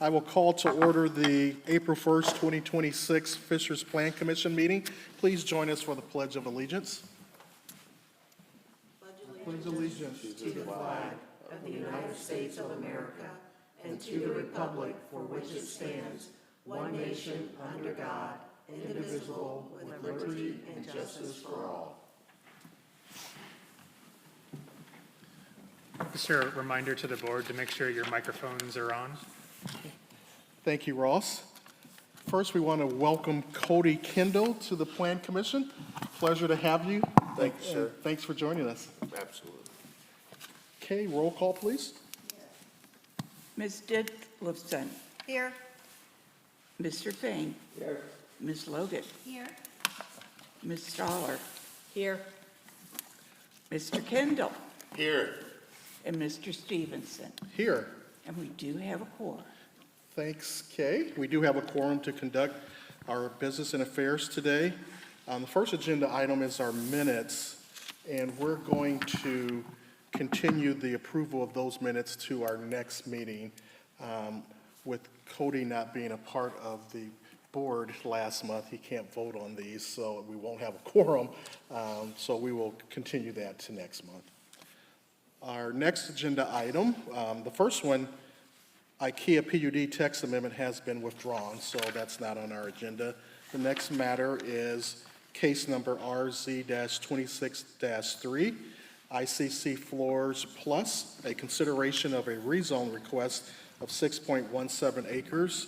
I will call to order the April 1st, 2026 Fishers Plan Commission meeting. Please join us for the Pledge of Allegiance. Pledge allegiance to the flag of the United States of America and to the republic for which it stands, one nation under God, indivisible, with liberty and justice for all. Just a reminder to the board to make sure your microphones are on. Thank you, Ross. First, we want to welcome Cody Kendall to the Plan Commission. Pleasure to have you. Thank you, sir. Thanks for joining us. Absolutely. Okay, roll call, please. Ms. Ditlevson. Here. Mr. Fain. Here. Ms. Logan. Here. Ms. Stoller. Here. Mr. Kendall. Here. And Mr. Stevenson. Here. And we do have a quorum. Thanks, Kay. We do have a quorum to conduct our business and affairs today. The first agenda item is our minutes, and we're going to continue the approval of those minutes to our next meeting. With Cody not being a part of the board last month, he can't vote on these, so we won't have a quorum. So we will continue that to next month. Our next agenda item, the first one, IKEA PUD text amendment has been withdrawn, so that's not on our agenda. The next matter is case number RZ-26-3, ICC Floors Plus, a consideration of a rezone request of 6.17 acres,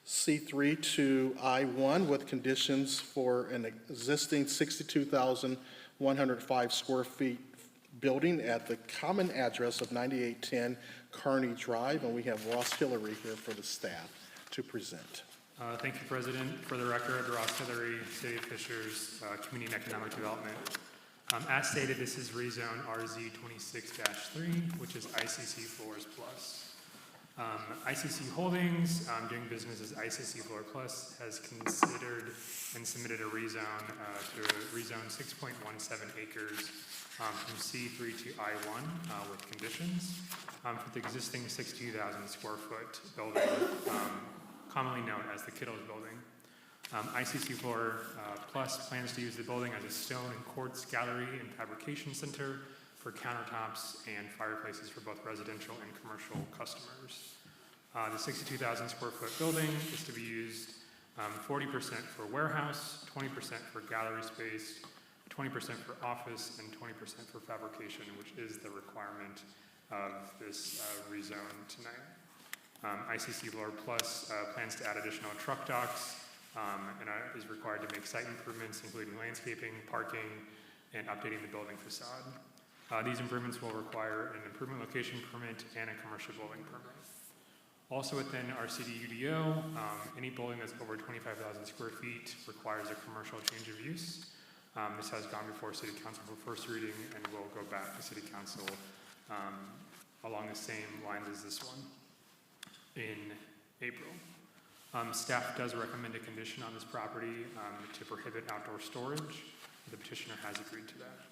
C3 to I1 with conditions for an existing 62,105 square feet building at the common address of 9810 Kearney Drive, and we have Ross Hillary here for the staff to present. Thank you, President. For the record, Ross Hillary, City of Fishers, Community and Economic Development. As stated, this is rezone RZ-26-3, which is ICC Floors Plus. ICC Holdings, doing business as ICC Floor Plus, has considered and submitted a rezone to rezone 6.17 acres from C3 to I1 with conditions for the existing 62,000 square foot building, commonly known as the Kittles Building. ICC Floor Plus plans to use the building as a stone and quartz gallery and fabrication center for countertops and fireplaces for both residential and commercial customers. The 62,000 square foot building is to be used 40% for warehouse, 20% for gallery space, 20% for office, and 20% for fabrication, which is the requirement of this rezone tonight. ICC Floor Plus plans to add additional truck docks and is required to make site improvements, including landscaping, parking, and updating the building facade. These improvements will require an improvement location permit and a commercial building permit. Also within our CDUDO, any building that's over 25,000 square feet requires a commercial change of use. This has gone before City Council for first reading and will go back to City Council along the same lines as this one in April. Staff does recommend a condition on this property to prohibit outdoor storage. The petitioner has agreed to that.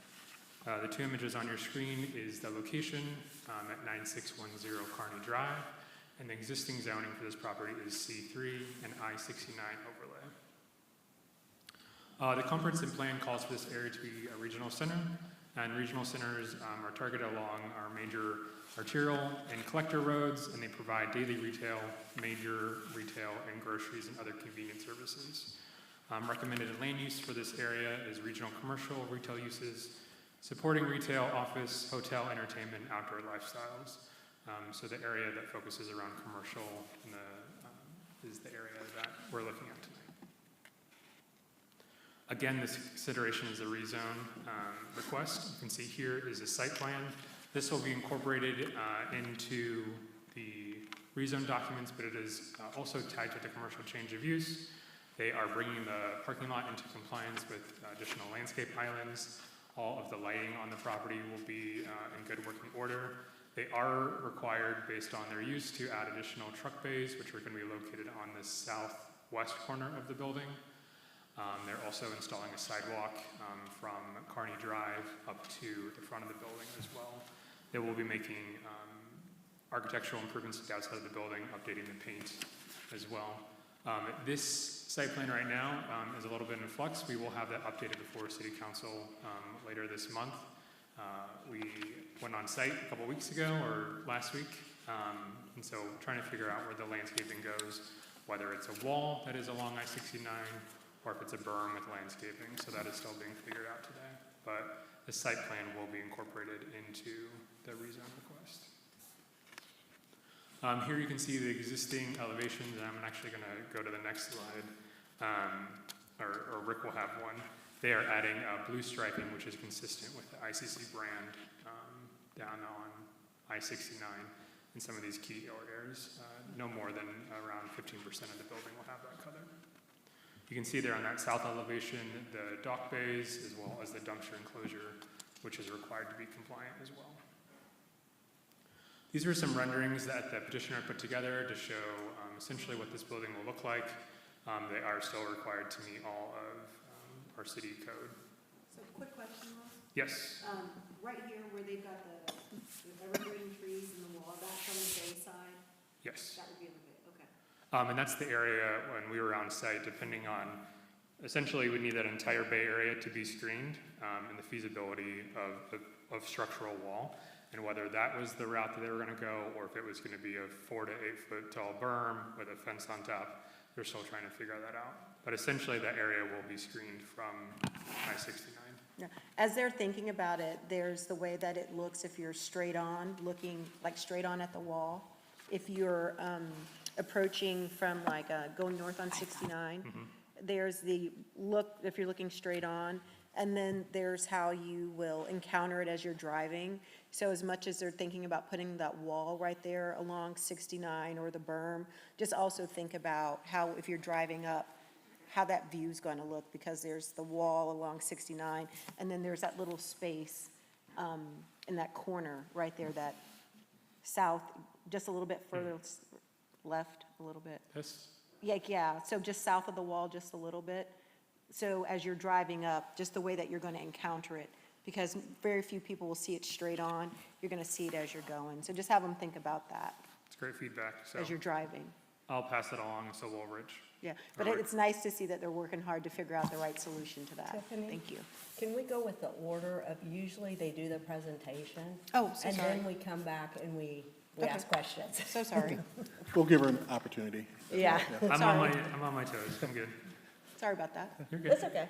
The two images on your screen is the location at 9610 Kearney Drive, and the existing zoning for this property is C3 and I-69 overlay. The comprehensive plan calls for this area to be a regional center, and regional centers are targeted along our major arterial and collector roads, and they provide daily retail, major retail, and groceries and other convenient services. Recommended land use for this area is regional commercial retail uses, supporting retail, office, hotel, entertainment, and outdoor lifestyles. So the area that focuses around commercial is the area that we're looking at tonight. Again, this consideration is a rezone request. You can see here is a site plan. This will be incorporated into the rezone documents, but it is also tied to the commercial change of use. They are bringing the parking lot into compliance with additional landscape islands. All of the lighting on the property will be in good working order. They are required, based on their use, to add additional truck bays, which are going to be located on the southwest corner of the building. They're also installing a sidewalk from Kearney Drive up to the front of the building as well. They will be making architectural improvements to the outside of the building, updating the paint as well. This site plan right now is a little bit in flux. We will have that updated before City Council later this month. We went on site a couple weeks ago or last week, and so trying to figure out where the landscaping goes, whether it's a wall that is along I-69 or if it's a berm with landscaping. So that is still being figured out today. But the site plan will be incorporated into the rezone request. Here you can see the existing elevations, and I'm actually going to go to the next slide, or Rick will have one. They are adding blue striping, which is consistent with the ICC brand down on I-69 in some of these key areas. No more than around 15% of the building will have that color. You can see there on that south elevation the dock bays as well as the dumpster enclosure, which is required to be compliant as well. These are some renderings that the petitioner put together to show essentially what this building will look like. They are still required to meet all of our city code. So quick question, Ross. Yes. Right here where they've got the evergreen trees and the wall, that's on the bay side? Yes. That would be on the bay, okay. And that's the area when we were on site, depending on, essentially we need that entire bay area to be screened and the feasibility of structural wall. And whether that was the route that they were going to go, or if it was going to be a 4 to 8 foot tall berm with a fence on top, they're still trying to figure that out. But essentially, that area will be screened from I-69. Yeah. As they're thinking about it, there's the way that it looks if you're straight on, looking like straight on at the wall. If you're approaching from like going north on 69, there's the look if you're looking straight on. And then there's how you will encounter it as you're driving. So as much as they're thinking about putting that wall right there along 69 or the berm, just also think about how, if you're driving up, how that view is going to look, because there's the wall along 69, and then there's that little space in that corner right there, that south, just a little bit further left, a little bit. Yes. Yeah, so just south of the wall, just a little bit. So as you're driving up, just the way that you're going to encounter it, because very few people will see it straight on. You're going to see it as you're going. So just have them think about that It's great feedback. So as you're driving. I'll pass it along, so will Rich. Yeah, but All right. it's nice to see that they're working hard to figure out the right solution to that. Tiffany? Thank you. Can we go with the order of, usually they do the presentation? Oh, so And sorry. then we come back and we Okay. ask questions. So sorry. We'll give her an opportunity. Yeah, I'm Sorry. on my toes. I'm good. Sorry about that. You're good. that's okay.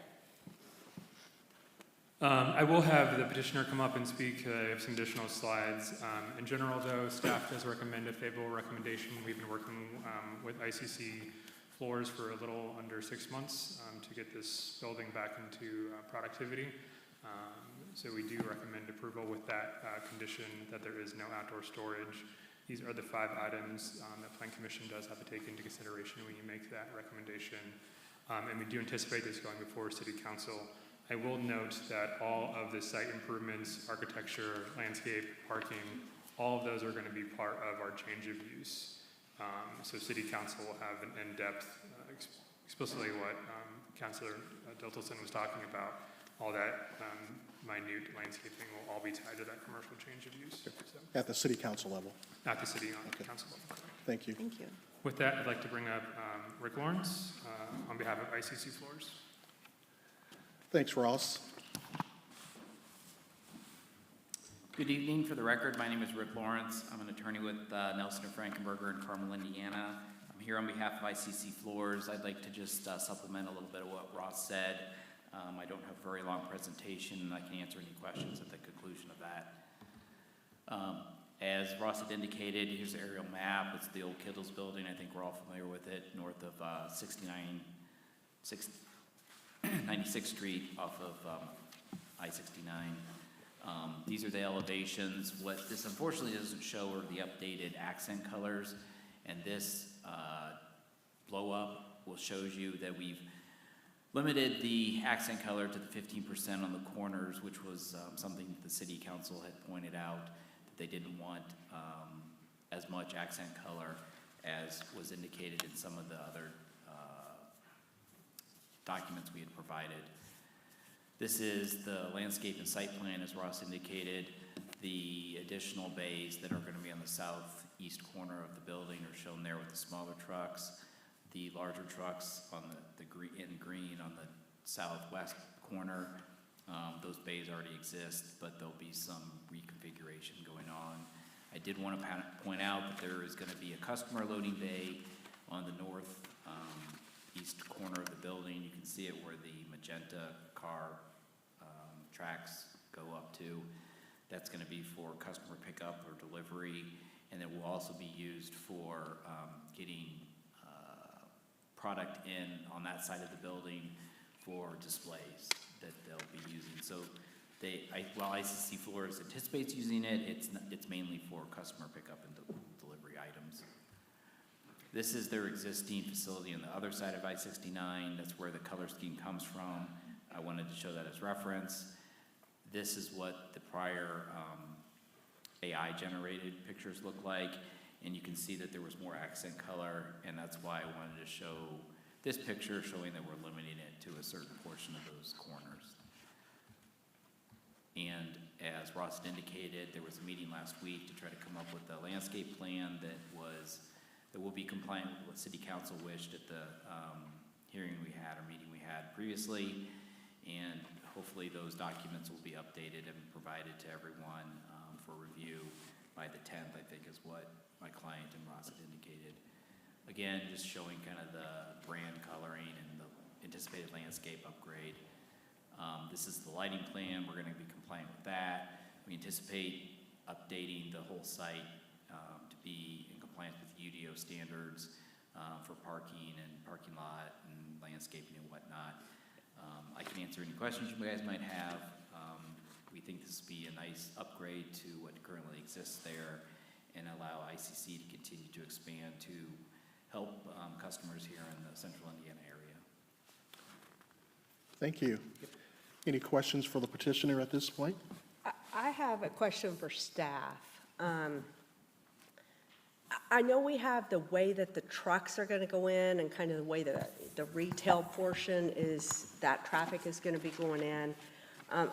I will have the petitioner come up and speak. I have some additional slides. In general, though, staff does recommend a favorable recommendation. We've been working with ICC Floors for a little under 6 months to get this building back into productivity. So we do recommend approval with that condition that there is no outdoor storage. These are the 5 items that Plan Commission does have to take into consideration when you make that recommendation. And we do anticipate this going before City Council. I will note that all of the site improvements, architecture, landscape, parking, all of those are going to be part of our change of use. So City Council will have an in-depth, explicitly what Councilor Diltelson was talking about. All that minute landscaping will all be tied to that commercial change of use. So, At the city council level. at the City Okay. Council level. Thank you. Thank you. With that, I'd like to bring up Rick Lawrence on behalf of ICC Floors. Thanks, Ross. Good evening. For the record, my name is Rick Lawrence. I'm an attorney with Nelson & Frankenberger in Carmel, Indiana. I'm here on behalf of ICC Floors. I'd like to just supplement a little bit of what Ross said. I don't have a very long presentation. I can answer any questions at the conclusion of that. As Ross had indicated, here's the aerial map. It's the old Kittles building. I think we're all familiar with it, north of 96th Street off of I-69. These are the elevations. What this unfortunately doesn't show are the updated accent colors, and this blow up will shows you that we've limited the accent color to the 15% on the corners, which was something that the City Council had pointed out, that they didn't want as much accent color as was indicated in some of the other documents we had provided. This is the landscape and site plan, as Ross indicated. The additional bays that are gonna be on the southeast corner of the building are shown there with the smaller trucks. The larger trucks on the in green on the southwest corner, those bays already exist, but there'll be some reconfiguration going on. I did want to point out that there is going to be a customer loading bay on the north east corner of the building. You can see it where the magenta car tracks go up to. That's going to be for customer pickup or delivery, and it will also be used for getting product in on that side of the building for displays that they'll be using. So while ICC Floors anticipates using it, it's mainly for customer pickup and delivery items. This is their existing facility on the other side of I-69. That's where the color scheme comes from. I wanted to show that as reference. This is what the prior AI-generated pictures look like, and you can see that there was more accent color, and that's why I wanted to show this picture showing that we're limiting it to a certain portion of those corners. And as Ross had indicated, there was a meeting last week to try to come up with a landscape plan that will be compliant with what City Council wished at the meeting we had previously, and hopefully those documents will be updated and provided to everyone for review by the 10th, I think is what my client and Ross had indicated. Again, just showing kind of the brand coloring and the anticipated landscape upgrade. This is the lighting plan. We're going to be compliant with that. We anticipate updating the whole site to be in compliance with UDO standards for parking and parking lot and landscaping and whatnot. I can answer any questions you guys might have. We think this will be a nice upgrade to what currently exists there and allow ICC to continue to expand to help customers here in the central Indiana area. Thank you. Any questions for the petitioner at this point? I have a question for staff. I know we have the way that the trucks are going to go in and kind of the way that the retail portion is, that traffic is going to be going in.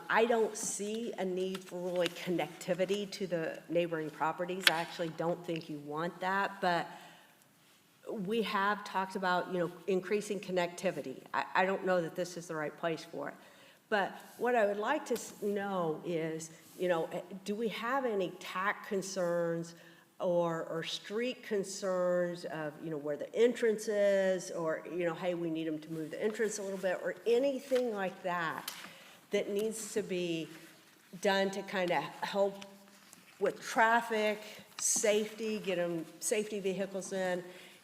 I don't see a need for really connectivity to the neighboring properties. I actually don't think you want that, but we have talked about, increasing connectivity. I don't know that this is the right place for it. But what I would like to know is, do we have any TAC concerns or street concerns of, where the entrance is, or, hey, we need them to move the entrance a little bit, or anything like that that needs to be done to kind of help with traffic, safety, get them safety vehicles in?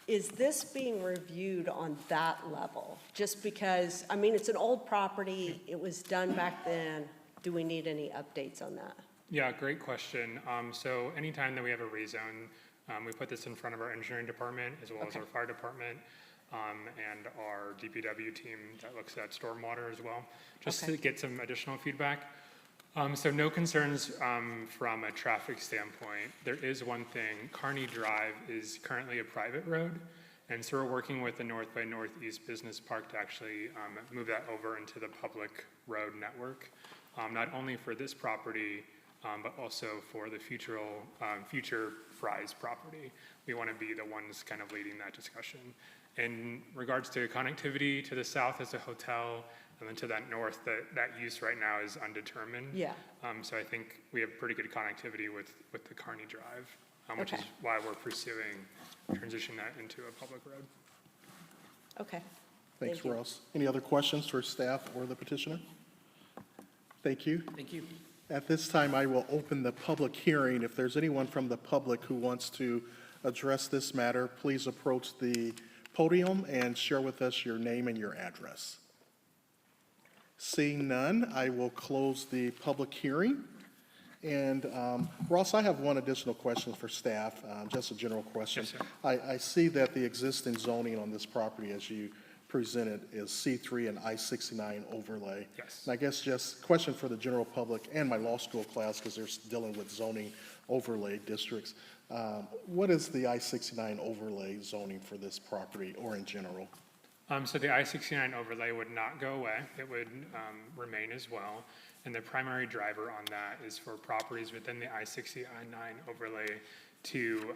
Is this being reviewed on that level? Just because, it's an old property, it was done back then. Do we need any updates on that? Yeah, great question. So anytime that we have a rezone, we put this in front of our engineering department as well as our fire department and our DPW team that looks at stormwater as well, just to get some additional feedback. So no concerns from a traffic standpoint. There is one thing. Kearney Drive is currently a private road, and so we're working with the North by Northeast Business Park to actually move that over into the public road network, not only for this property, but also for the future Fry's property. We want to be the ones kind of leading that discussion. In regards to connectivity, to the south is a hotel, and then to that north, that use right now is undetermined. Yeah. So I think we have pretty good connectivity with the Kearney Drive, which is why we're pursuing transitioning that into a public road. Okay. Thanks, Thank you. Ross. Any other questions for staff or the petitioner? Thank you. Thank you. At this time, I will open the public hearing. If there's anyone from the public who wants to address this matter, please approach the podium and share with us your name and your address. Seeing none, I will close the public hearing. And Ross, I have one additional question for staff, just a general question. Yes, sir. I see that the existing zoning on this property, as you presented, is C3 and I-69 overlay. Yes. And I guess just question for the general public and my law school class, because they're dealing with zoning overlay districts. What is the I-69 overlay zoning for this property or in general? So the I-69 overlay would not go away. It would remain as well. And the primary driver on that is for properties within the I-69 overlay to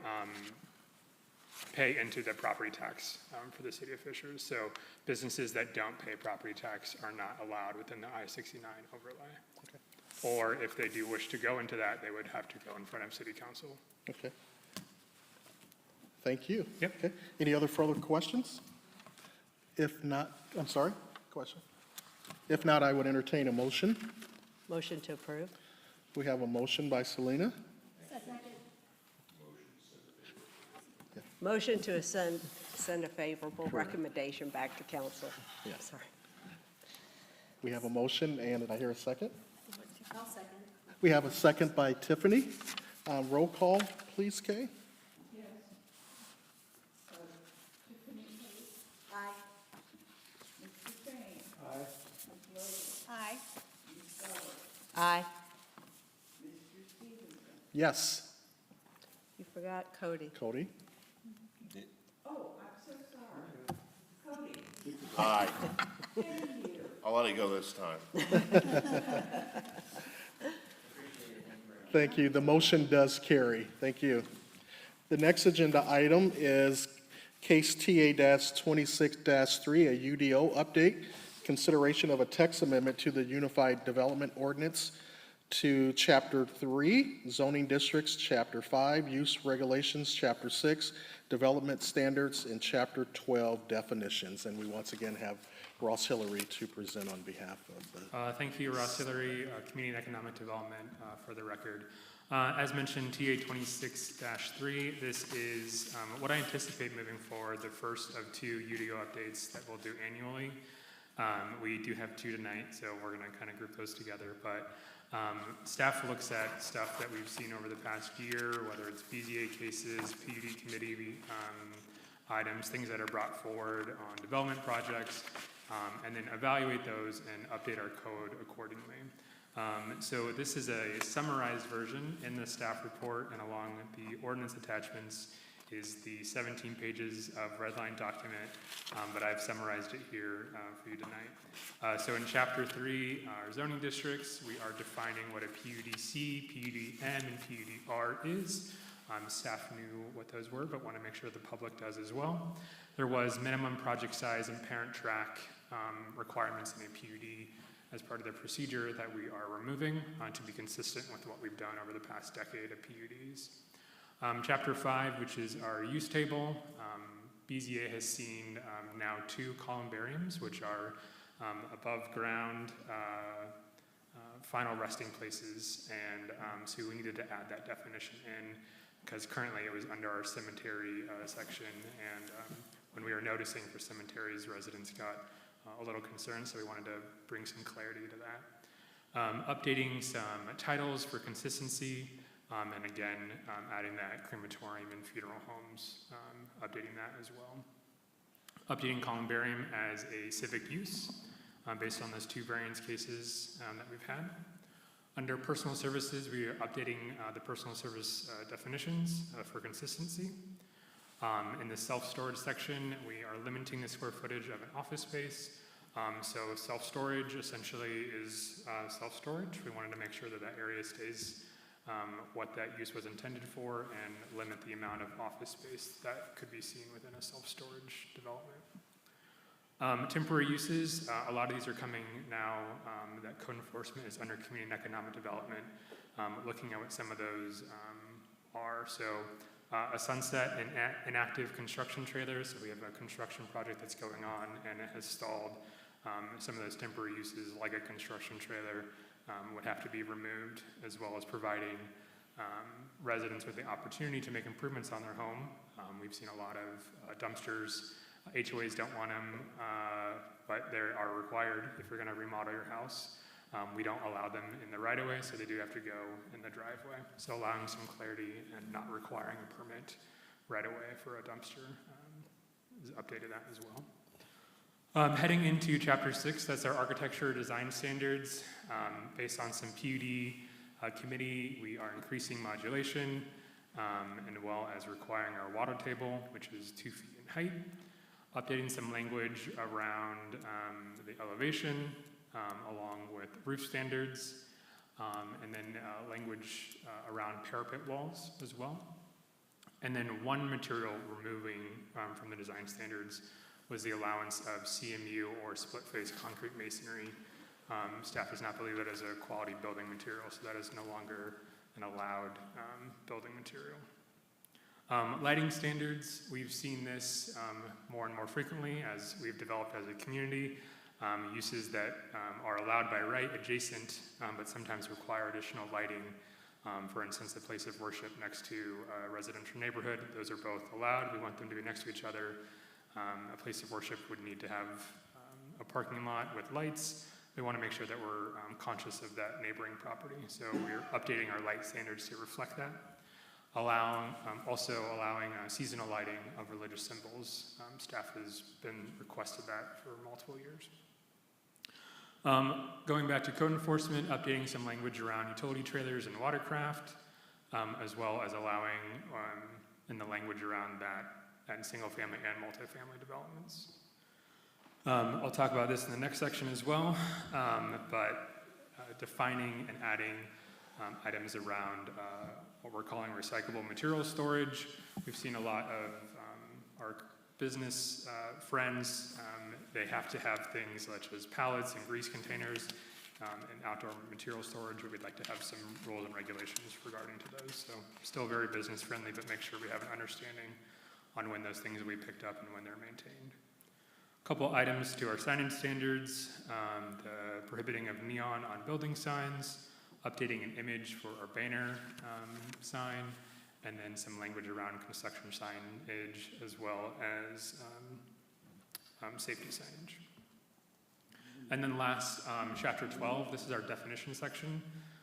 pay into the property tax for the city of Fishers. So businesses that don't pay property tax are not allowed within the I-69 overlay. Or if they do wish to go into that, they would have to go in front of city council. Okay. Thank you. Yep. Okay. Any other further questions? If not, I'm sorry, question? If not, I would entertain a motion. Motion to approve? We have a motion by Selena. Motion to send a favorable recommendation back to council. Yeah. Sorry. We have a motion, and did I hear a second? I'll second. We have a second by Tiffany. Roll call, please, Kay. Aye. Aye. Aye. Yes. You forgot Cody. Cody? Aye. I'll let it go this time. Thank you. The motion does carry. Thank you. The next agenda item is case TA-26-3, a UDO update, consideration of a text amendment to the Unified Development Ordinance to Chapter 3, Zoning Districts, Chapter 5, Use Regulations, Chapter 6, Development Standards, and Chapter 12, Definitions. And we once again have Ross Hillary to present on behalf of the... Thank you, Ross Hillary, Community and Economic Development, for the record. As mentioned, TA 26-3, this is what I anticipate moving forward, the first of 2 UDO updates that we'll do annually. We do have 2 tonight, so we're going to kind of group those together. But staff looks at stuff that we've seen over the past year, whether it's BZA cases, PUD committee items, things that are brought forward on development projects, and then evaluate those and update our code accordingly. So this is a summarized version in the staff report, and along the ordinance attachments is the 17 pages of redline document, but I've summarized it here for you tonight. So in Chapter 3, our zoning districts, we are defining what a PUDC, PUDN, and PUDR is. Staff knew what those were, but want to make sure the public does as well. There was minimum project size and parent track requirements in a PUD as part of the procedure that we are removing to be consistent with what we've done over the past decade of PUDs. Chapter 5, which is our use table, BZA has seen now 2 columbariums, which are above ground final resting places, and so we needed to add that definition in because currently it was under our cemetery section, and when we were noticing for cemeteries, residents got a little concerned, so we wanted to bring some clarity to that. Updating some titles for consistency, and again, adding that crematorium and funeral homes, updating that as well. Updating columbarium as a civic use based on those 2 variance cases that we've had. Under personal services, we are updating the personal service definitions for consistency. In the self-storage section, we are limiting the square footage of an office space. So self-storage essentially is self-storage. We wanted to make sure that that area stays what that use was intended for and limit the amount of office space that could be seen within a self-storage development. Temporary uses, a lot of these are coming now that code enforcement is under community and economic development, looking at what some of those are. So a sunset and inactive construction trailers. So we have a construction project that's going on and it has stalled. Some of those temporary uses like a construction trailer would have to be removed, as well as providing residents with the opportunity to make improvements on their home. We've seen a lot of dumpsters. HOAs don't want them, but they are required if you're going to remodel your house. We don't allow them in the right-of-way, so they do have to go in the driveway. So allowing some clarity and not requiring a permit right-of-way for a dumpster is updated that as well. Heading into Chapter 6, that's our architecture design standards. Based on some PUD committee, we are increasing modulation, and well as requiring our water table, which is 2 feet in height. updating some language around the elevation along with roof standards, and then language around parapet walls as well. And then one material removing from the design standards was the allowance of CMU or split-face concrete masonry. Staff does not believe that as a quality building material, so that is no longer an allowed building material. Lighting standards, we've seen this more and more frequently as we've developed as a community. Uses that are allowed by right adjacent, but sometimes require additional lighting. For instance, a place of worship next to a residential neighborhood, those are both allowed. We want them to be next to each other. A place of worship would need to have a parking lot with lights. We want to make sure that we're conscious of that neighboring property. So we're updating our light standards to reflect that. Also allowing seasonal lighting of religious symbols. Staff has been requested that for multiple years. Going back to code enforcement, updating some language around utility trailers and watercraft, as well as allowing in the language around that and single-family and multifamily developments. I'll talk about this in the next section as well, but defining and adding items around what we're calling recyclable material storage. We've seen a lot of our business friends, they have to have things such as pallets and grease containers and outdoor material storage, where we'd like to have some rules and regulations regarding to those. So still very business friendly, but make sure we have an understanding on when those things will be picked up and when they're maintained. A couple items to our signage standards, the prohibiting of neon on building signs, updating an image for our banner sign, and then some language around construction signage as well as safety signage. And then last, chapter 12, this is our definition section.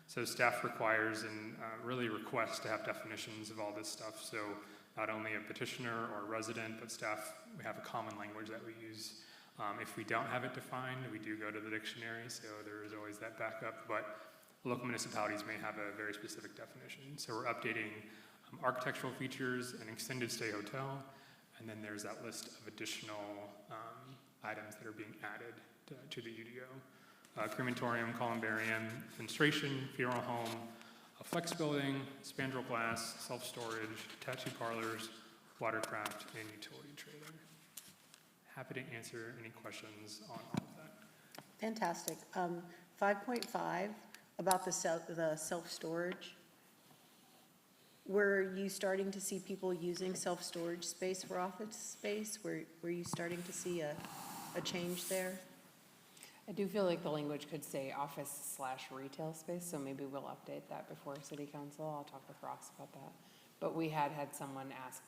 So staff requires and really requests to have definitions of all this stuff. So not only a petitioner or a resident, but staff, we have a common language that we use. If we don't have it defined, we do go to the dictionary, so there is always that backup, but local municipalities may have a very specific definition. So we're updating architectural features, an extended stay hotel, and then there's that list of additional items that are being added to the UDO. Crematorium, columbarium, fenestration, funeral home, a flex building, spandrel glass, self-storage, tattoo parlors, watercraft, and utility trailer. Happy to answer any questions on all of that. Fantastic. 5.5, about the self-storage. Were you starting to see people using self-storage space for office space? Were you starting to see a change there? I do feel like the language could say office/retail space, so maybe we'll update that before city council. I'll talk with Ross about that. But we had someone ask,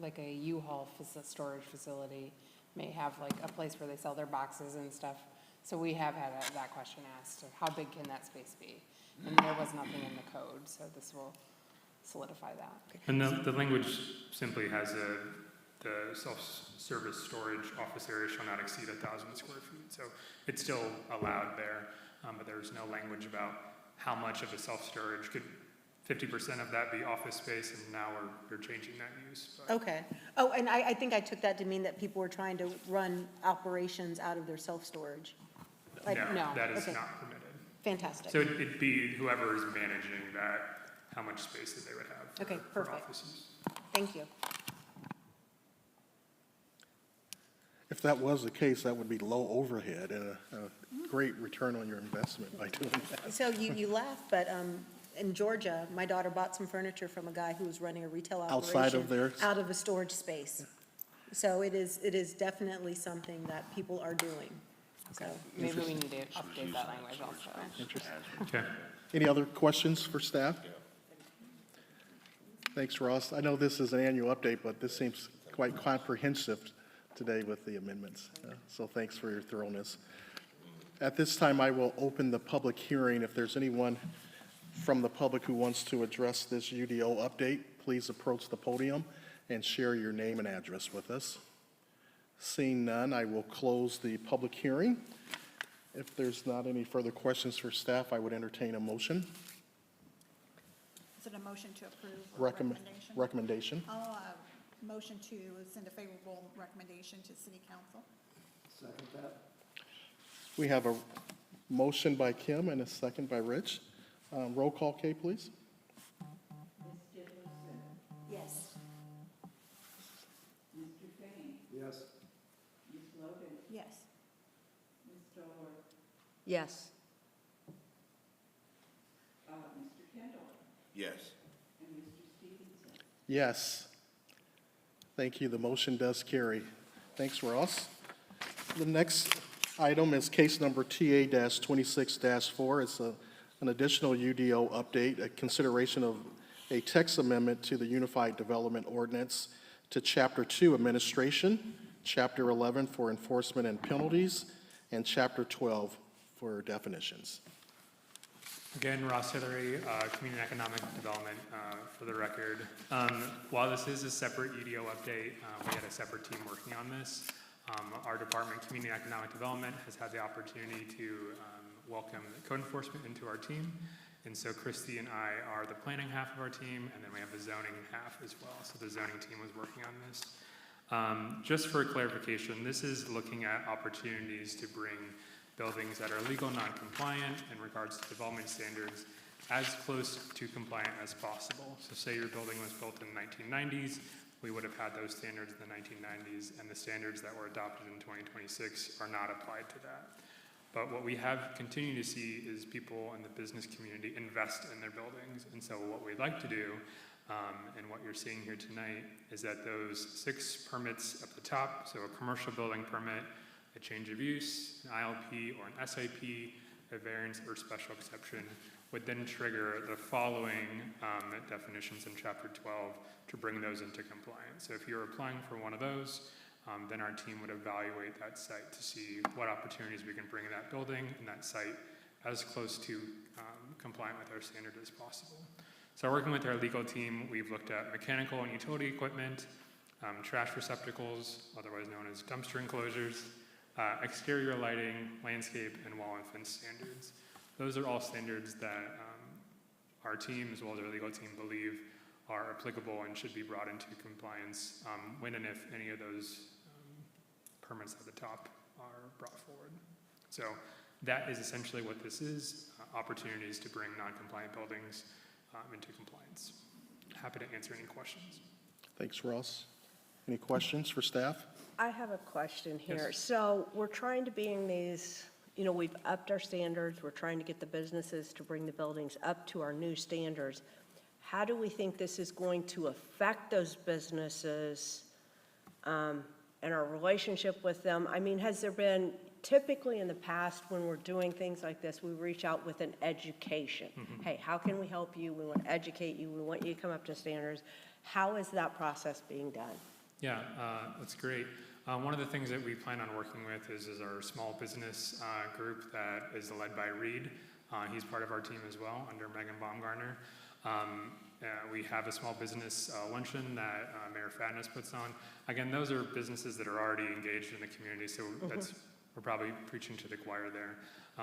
like a U-Haul storage facility may have like a place where they sell their boxes and stuff. So we have had that question asked, of how big can that space be? And there was nothing in the code, so this will solidify that. And the language simply has the self-service storage office area shall not exceed 1,000 square feet. So it's still allowed there, but there's no language about how much of a self-storage could 50% of that be office space, and now we're changing that use. But Okay. Oh, and I think I took that to mean that people were trying to run operations out of their self-storage. no, that is Okay. not permitted. Fantastic. So it'd be whoever is managing that, how much space that they would have for, Okay, for perfect. office use. Thank you. If that was the case, that would be low overhead and a great return on your investment by doing that. So you laugh, but in Georgia, my daughter bought some furniture from a guy who was running a retail operation. Outside of theirs? Out of a storage space. So it is definitely something that people are doing, so. Maybe we need to update that language also. Okay. Any other questions for staff? Thanks, Ross. I know this is an annual update, but this seems quite comprehensive today with the amendments. So thanks for your thoroughness. At this time, I will open the public hearing. If there's anyone from the public who wants to address this UDO update, please approach the podium and share your name and address with us. Seeing none, I will close the public hearing. If there's not any further questions for staff, I would entertain a motion. Is it a motion to approve or recommendation? Recommendation. I'll motion to send a favorable recommendation to city council. We have a motion by Kim and a second by Rich. Roll call, Kay, please. Yes. Mr. Payne, Yes. Ms. Logan, Yes. Ms. Stoller, Yes. Mr. Kendall, Yes. and Mr. Stevenson. Yes. Thank you. The motion does carry. Thanks, Ross. The next item is case number TA-26-4. It's an additional UDO update, a consideration of a text amendment to the Unified Development Ordinance to Chapter 2 Administration, Chapter 11 for Enforcement and Penalties, and Chapter 12 for definitions. Again, Ross Hillary, Community and Economic Development, for the record. While this is a separate UDO update, we had a separate team working on this. Our department, Community and Economic Development, has had the opportunity to welcome code enforcement into our team. And so Christy and I are the planning half of our team, and then we have the zoning half as well. So the zoning team was working on this. Just for clarification, this is looking at opportunities to bring buildings that are legal non-compliant in regards to development standards as close to compliant as possible. So say your building was built in the 1990s, we would have had those standards in the 1990s, and the standards that were adopted in 2026 are not applied to that. But what we have continued to see is people in the business community invest in their buildings. And so what we'd like to do, and what you're seeing here tonight, is that those 6 permits at the top, so a commercial building permit, a change of use, an ILP or an SIP, a variance or special exception, would then trigger the following definitions in Chapter 12 to bring those into compliance. So if you're applying for one of those, then our team would evaluate that site to see what opportunities we can bring in that building and that site as close to compliant with our standard as possible. So working with our legal team, we've looked at mechanical and utility equipment, trash receptacles, otherwise known as dumpster enclosures, exterior lighting, landscape, and wall and fence standards. Those are all standards that our team, as well as our legal team, believe are applicable and should be brought into compliance when and if any of those permits at the top are brought forward. So that is essentially what this is, opportunities to bring non-compliant buildings into compliance. Happy to answer any questions. Thanks, Ross. Any questions for staff? I have a question here. Yes. So we're trying to bring these, we've upped our standards. We're trying to get the businesses to bring the buildings up to our new standards. How do we think this is going to affect those businesses and our relationship with them? I mean, has there been, typically in the past when we're doing things like this, we reach out with an education. Hey, how can we help you? We want to educate you. We want you to come up to standards. How is that process being done? Yeah, that's great. One of the things that we plan on working with is our small business group that is led by Reed. He's part of our team as well, under Megan Baumgartner. We have a small business luncheon that Mayor Fadness puts on. Again, those are businesses that are already engaged in the community, so we're probably preaching to the choir there.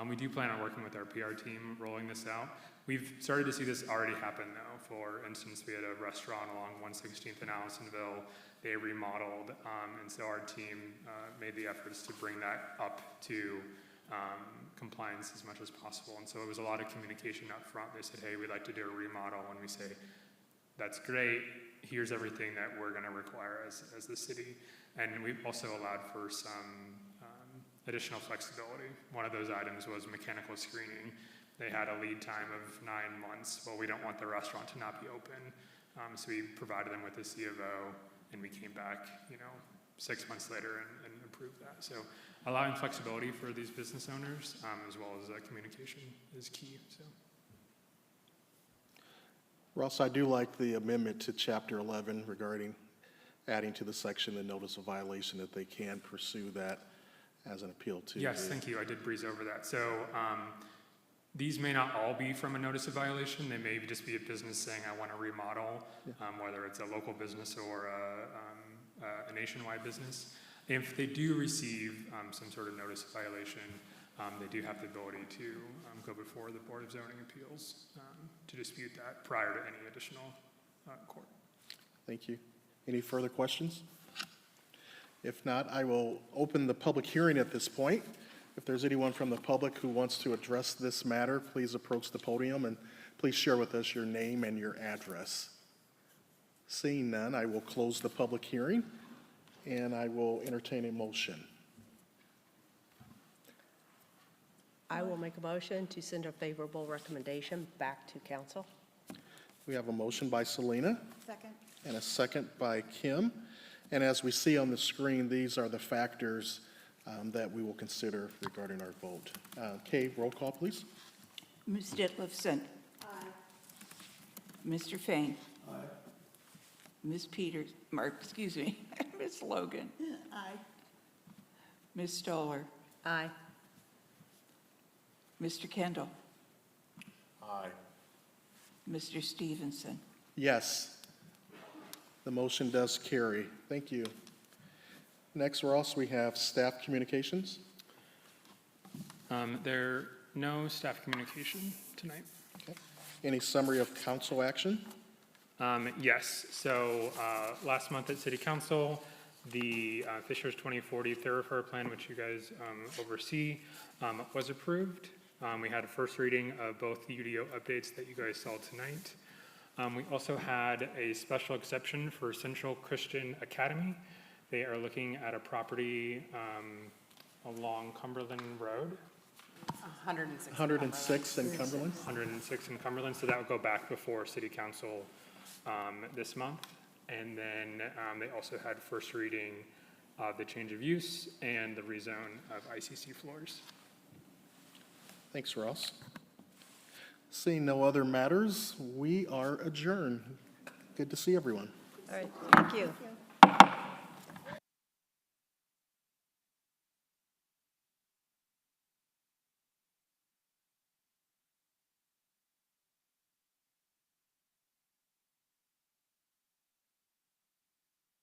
We do plan on working with our PR team rolling this out. We've started to see this already happen though. For instance, we had a restaurant along 116th in Allisonville. They remodeled, and so our team made the efforts to bring that up to compliance as much as possible. And so it was a lot of communication up front. They said, hey, we'd like to do a remodel. And we say, that's great. Here's everything that we're going to require as the city. And we've also allowed for some additional flexibility. One of those items was mechanical screening. They had a lead time of 9 months. Well, we don't want the restaurant to not be open. So we provided them with a C of O, and we came back, 6 months later and approved that. So allowing flexibility for these business owners, as well as communication, is key. So. Ross, I do like the amendment to Chapter 11 regarding adding to the section the notice of violation that they can pursue that as an appeal to. Yes, thank you. I did breeze over that. So these may not all be from a notice of violation. They may just be a business saying, I want to remodel, whether it's a local business or a nationwide business. If they do receive some sort of notice of violation, they do have the ability to go before the Board of Zoning Appeals to dispute that prior to any additional court. Thank you. Any further questions? If not, I will open the public hearing at this point. If there's anyone from the public who wants to address this matter, please approach the podium and please share with us your name and your address. Seeing none, I will close the public hearing and I will entertain a motion. I will make a motion to send a favorable recommendation back to council. We have a motion by Selena Second. and a second by Kim. And as we see on the screen, these are the factors that we will consider regarding our vote. Kay, roll call, please. Ms. Ditlevson. Aye. Mr. Fain. Aye. Ms. Peters, excuse me, Ms. Logan. Aye. Ms. Stoller. Aye. Mr. Kendall. Aye. Mr. Stevenson. Yes. The motion does carry. Thank you. Next, Ross, we have staff communications. There no staff communication tonight. Okay. Any summary of council action? Yes, so last month at City Council, the Fishers 2040 thoroughfare plan, which you guys oversee, was approved. We had a first reading of both the UDO updates that you guys saw tonight. We also had a special exception for Central Christian Academy. They are looking at a property along Cumberland Road, 106. 106 in Cumberland. 106 in Cumberland, so that would go back before City Council this month. And then they also had first reading of the change of use and the rezone of ICC floors. Thanks, Ross. Seeing no other matters, we are adjourned. Good to see everyone. All right, thank you.